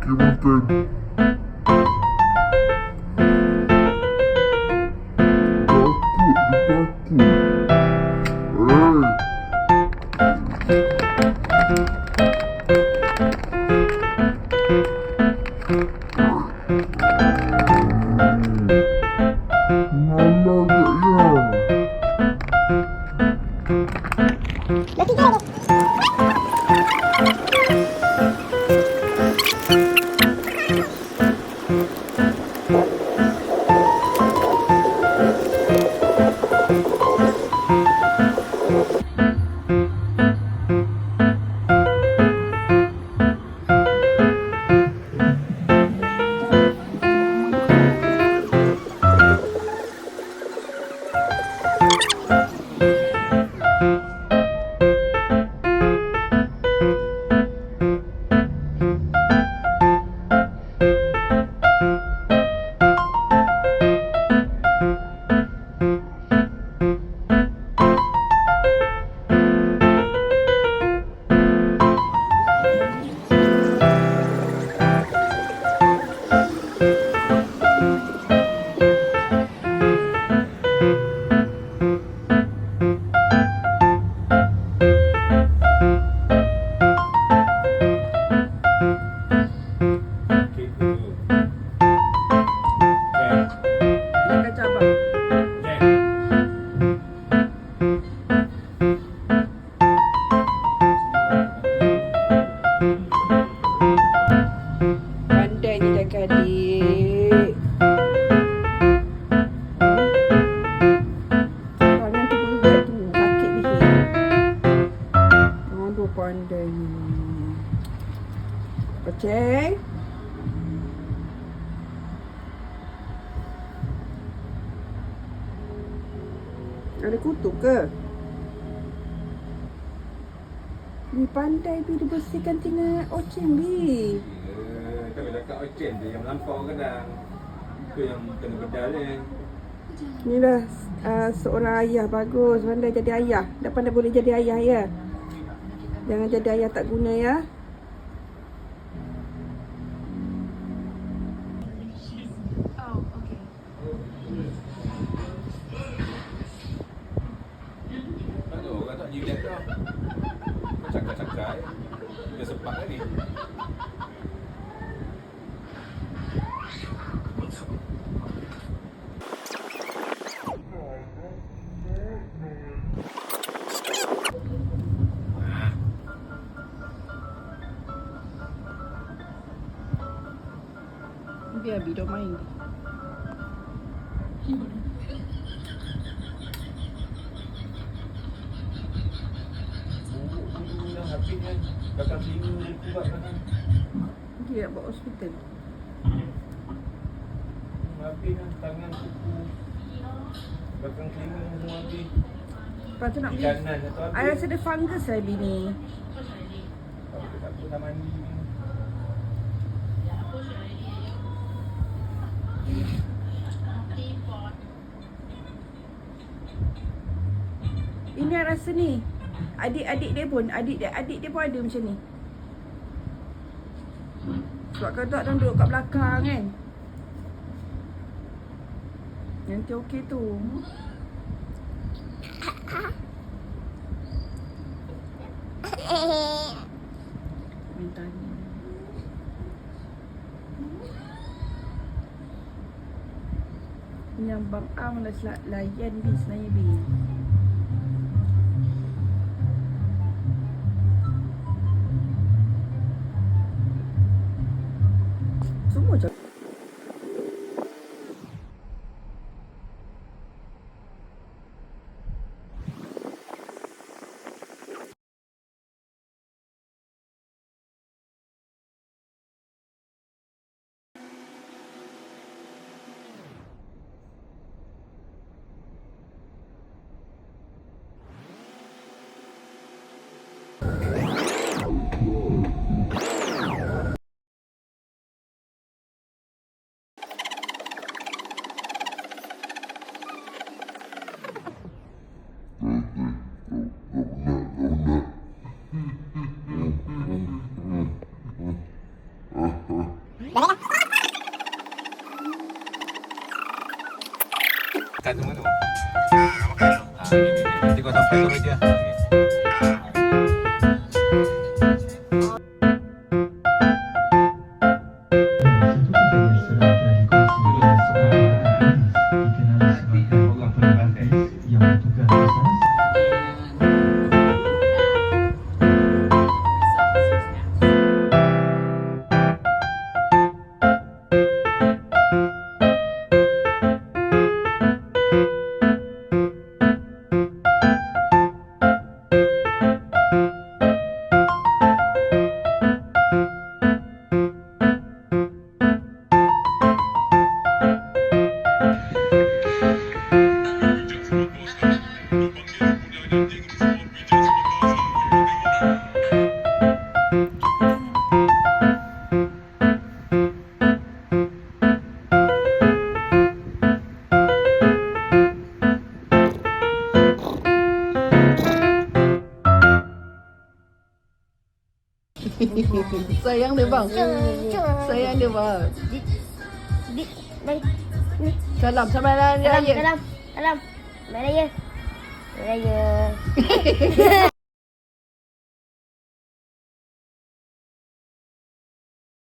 Okey makan. Takut, dia takut. Malah tak ya. Lagi jauh. Pandai ni jaga adik. Tangan tu berat tu, sakit leher. Aduh pandai ni. Oceng. Ada kutu ke? Bi pandai Bi dibersihkan tinggal Oceng Bi. Kalau cakap Ocen tu yang melampau kadang. Tu yang kena bedal ni. Inilah seorang ayah bagus, pandai jadi ayah. Dah pandai boleh jadi ayah ya. Jangan jadi ayah tak guna ya. Tak tahu orang tak jilat tu. Cakap-cakap dia sepak tadi. Biar Bi dok main. Yang habis kan belakang telinga dia kuat kan. Dia nak bawa hospital. Habis kan tangan kuku. Belakang telinga semua habis. Lepas tu nak Di pergi. kanan atau habis. I rasa ada fungus lah Bi ni. Tak pernah mandi ni. Ini I rasa ni. Adik dia pun ada macam ni. Sebab kalau tak orang duduk kat belakang kan. Nanti okey tu. Minta ni. Yang Bang Am dah layan Bi sebenarnya Bi. Semua je. Ha ha. Makan semua tu. Ini. Nanti kau sampai tu aja. Sayang dia bang. Sayang dia bang. Salam sampai raya. Salam. Raya. Raya.